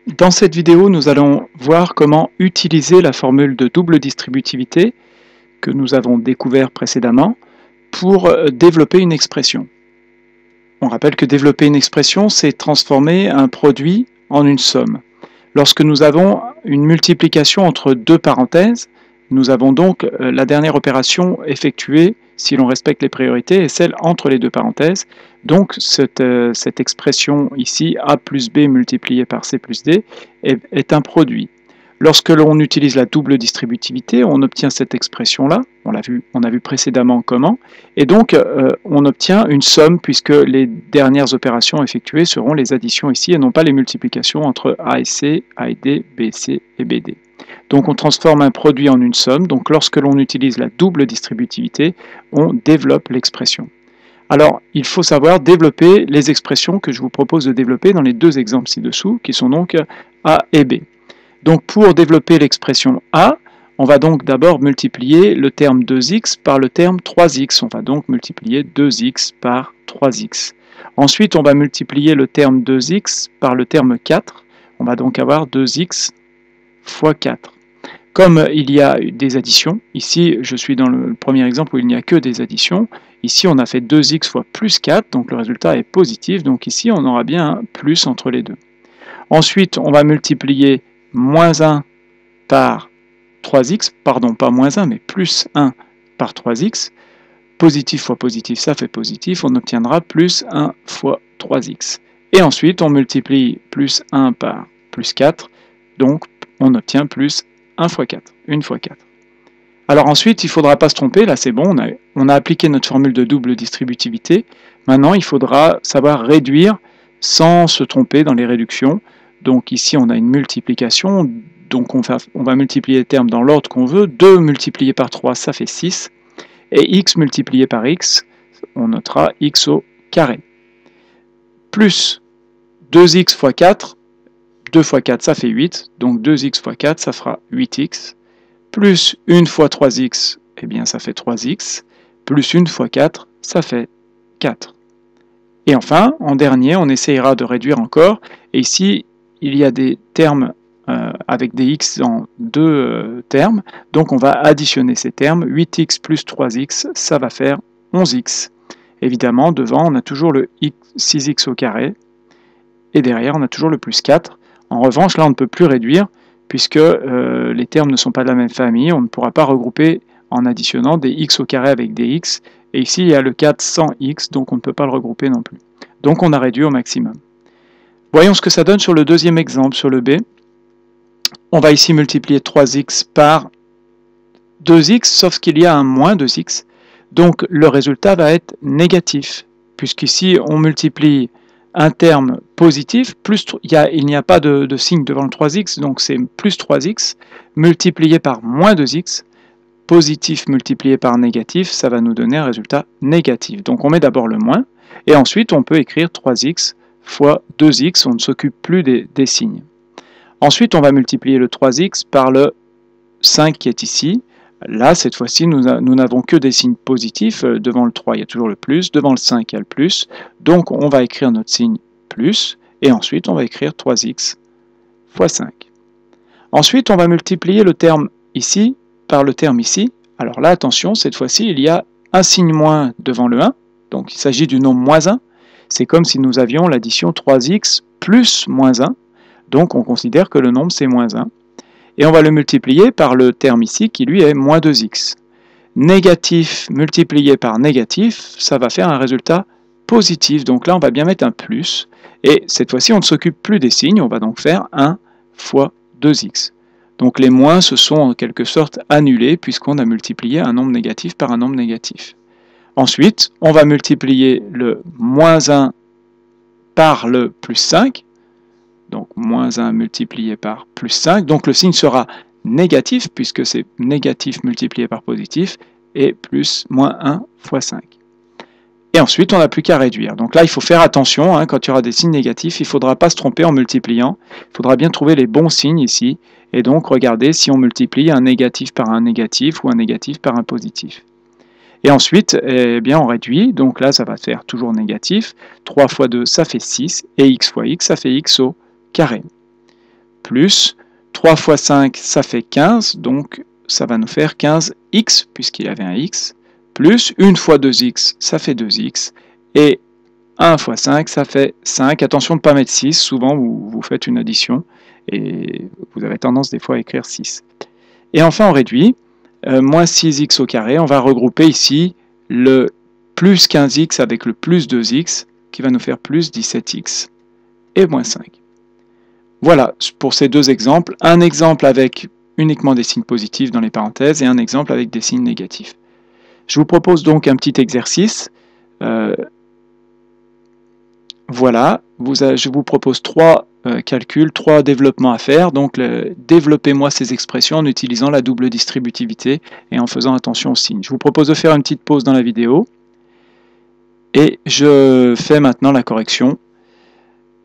Dans cette vidéo, nous allons voir comment utiliser la formule de double distributivité que nous avons découvert précédemment pour développer une expression. On rappelle que développer une expression, c'est transformer un produit en une somme. Lorsque nous avons une multiplication entre deux parenthèses, nous avons donc la dernière opération effectuée, si l'on respecte les priorités, et celle entre les deux parenthèses. Donc cette expression ici, A plus B multiplié par C plus D, est un produit. Lorsque l'on utilise la double distributivité, on obtient cette expression-là, on a vu précédemment comment, et donc on obtient une somme puisque les dernières opérations effectuées seront les additions ici et non pas les multiplications entre A et C, A et D, B et C et B et D. Donc on transforme un produit en une somme, donc lorsque l'on utilise la double distributivité, on développe l'expression. Alors, il faut savoir développer les expressions que je vous propose de développer dans les deux exemples ci-dessous, qui sont donc A et B. Donc pour développer l'expression A, on va donc d'abord multiplier le terme 2x par le terme 3x. On va donc multiplier 2x par 3x. Ensuite, on va multiplier le terme 2x par le terme 4. On va donc avoir 2x fois 4. Comme il y a des additions, ici je suis dans le premier exemple où il n'y a que des additions, ici on a fait 2x fois plus 4, donc le résultat est positif, donc ici on aura bien un plus entre les deux. Ensuite on va multiplier moins 1 par 3x, pardon, pas moins 1, mais plus 1 par 3x, positif fois positif, ça fait positif, on obtiendra plus 1 fois 3x. Et ensuite, on multiplie plus 1 par plus 4, donc on obtient plus 1 fois 4, 1 fois 4. Alors ensuite, il ne faudra pas se tromper, là c'est bon, on a appliqué notre formule de double distributivité. Maintenant, il faudra savoir réduire sans se tromper dans les réductions. Donc ici, on a une multiplication, donc on va multiplier les termes dans l'ordre qu'on veut. 2 multiplié par 3, ça fait 6. Et x multiplié par x, on notera x au carré. Plus 2x fois 4, 2 fois 4, ça fait 8. Donc 2x fois 4, ça fera 8x. Plus 1 fois 3x, eh bien ça fait 3x. Plus 1 fois 4, ça fait 4. Et enfin, en dernier, on essayera de réduire encore. Et ici, il y a des termes avec des x dans deux termes. Donc on va additionner ces termes. 8x plus 3x, ça va faire 11x. Évidemment, devant, on a toujours le 6x au carré. Et derrière, on a toujours le plus 4. En revanche, là, on ne peut plus réduire, puisque les termes ne sont pas de la même famille. On ne pourra pas regrouper en additionnant des x au carré avec des x. Et ici, il y a le 4 sans x, donc on ne peut pas le regrouper non plus. Donc on a réduit au maximum. Voyons ce que ça donne sur le deuxième exemple, sur le B. On va ici multiplier 3x par 2x, sauf qu'il y a un moins 2x. Donc le résultat va être négatif, puisqu'ici on multiplie un terme positif, plus, il n'y a pas de signe devant le 3x, donc c'est plus 3x, multiplié par moins 2x, positif multiplié par négatif, ça va nous donner un résultat négatif. Donc on met d'abord le moins, et ensuite on peut écrire 3x fois 2x, on ne s'occupe plus des signes. Ensuite on va multiplier le 3x par le 5 qui est ici. Là, cette fois-ci, nous n'avons que des signes positifs. Devant le 3, il y a toujours le plus. Devant le 5, il y a le plus. Donc on va écrire notre signe plus, et ensuite on va écrire 3x fois 5. Ensuite, on va multiplier le terme ici par le terme ici. Alors là, attention, cette fois-ci, il y a un signe moins devant le 1, donc il s'agit du nombre moins 1. C'est comme si nous avions l'addition 3x plus moins 1, donc on considère que le nombre c'est moins 1. Et on va le multiplier par le terme ici qui lui est moins 2x. Négatif multiplié par négatif, ça va faire un résultat positif, donc là on va bien mettre un plus, et cette fois-ci on ne s'occupe plus des signes, on va donc faire 1 fois 2x. Donc les moins se sont en quelque sorte annulés puisqu'on a multiplié un nombre négatif par un nombre négatif. Ensuite, on va multiplier le moins 1 par le plus 5, donc moins 1 multiplié par plus 5, donc le signe sera négatif puisque c'est négatif multiplié par positif, et plus moins 1 fois 5. Et ensuite, on n'a plus qu'à réduire. Donc là, il faut faire attention, hein, quand il y aura des signes négatifs, il ne faudra pas se tromper en multipliant. Il faudra bien trouver les bons signes ici. Et donc, regardez si on multiplie un négatif par un négatif ou un négatif par un positif. Et ensuite, eh bien, on réduit. Donc là, ça va faire toujours négatif. 3 fois 2, ça fait 6. Et x fois x, ça fait x au carré. plus 3 fois 5, ça fait 15, donc ça va nous faire 15x, puisqu'il y avait un x, plus 1 fois 2x, ça fait 2x, et 1 fois 5, ça fait 5. Attention de ne pas mettre 6, souvent vous faites une addition, et vous avez tendance des fois à écrire 6. Et enfin on réduit, moins 6x au carré, on va regrouper ici le plus 15x avec le plus 2x, qui va nous faire plus 17x, et moins 5. Voilà pour ces deux exemples. Un exemple avec uniquement des signes positifs dans les parenthèses et un exemple avec des signes négatifs. Je vous propose donc un petit exercice. Voilà, je vous propose 3 calculs, 3 développements à faire. Donc développez-moi ces expressions en utilisant la double distributivité et en faisant attention aux signes. Je vous propose de faire une petite pause dans la vidéo et je fais maintenant la correction.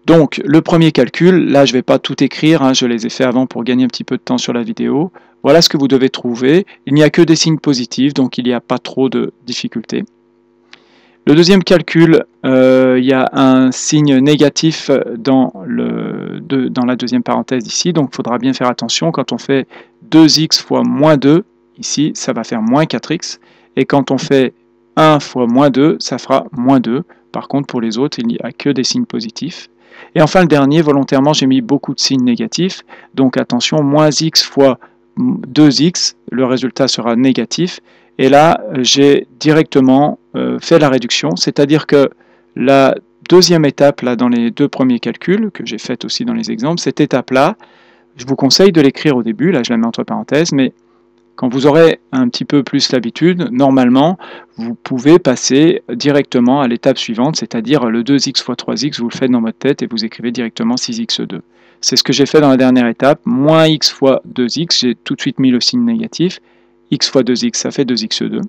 Donc, le premier calcul, là je ne vais pas tout écrire, hein, je les ai fait avant pour gagner un petit peu de temps sur la vidéo. Voilà ce que vous devez trouver. Il n'y a que des signes positifs, donc il n'y a pas trop de difficultés. Le deuxième calcul, il y a un signe négatif dans la deuxième parenthèse ici, donc il faudra bien faire attention. Quand on fait 2x fois moins 2, ici, ça va faire moins 4x. Et quand on fait 1 fois moins 2, ça fera moins 2. Par contre, pour les autres, il n'y a que des signes positifs. Et enfin, le dernier, volontairement, j'ai mis beaucoup de signes négatifs. Donc attention, moins x fois 2x, le résultat sera négatif. Et là, j'ai directement fait la réduction, c'est-à-dire que la deuxième étape, là, dans les deux premiers calculs, que j'ai fait aussi dans les exemples, cette étape-là, je vous conseille de l'écrire au début, là je la mets entre parenthèses, mais quand vous aurez un petit peu plus l'habitude, normalement, vous pouvez passer directement à l'étape suivante, c'est-à-dire le 2x fois 3x, vous le faites dans votre tête et vous écrivez directement 6x2. C'est ce que j'ai fait dans la dernière étape, moins x fois 2x, j'ai tout de suite mis le signe négatif, x fois 2x, ça fait 2x2.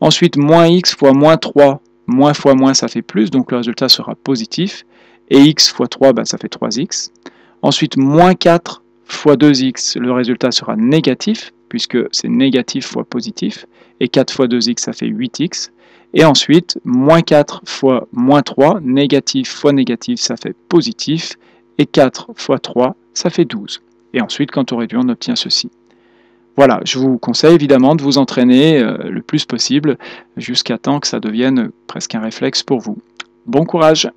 Ensuite, moins x fois moins 3, moins fois moins, ça fait plus, donc le résultat sera positif. Et x fois 3, ben, ça fait 3x. Ensuite, moins 4 fois 2x, le résultat sera négatif, puisque c'est négatif fois positif. Et 4 fois 2x, ça fait 8x. Et ensuite, moins 4 fois moins 3, négatif fois négatif, ça fait positif. Et 4 fois 3, ça fait 12. Et ensuite, quand on réduit, on obtient ceci. Voilà, je vous conseille évidemment de vous entraîner le plus possible jusqu'à temps que ça devienne presque un réflexe pour vous. Bon courage!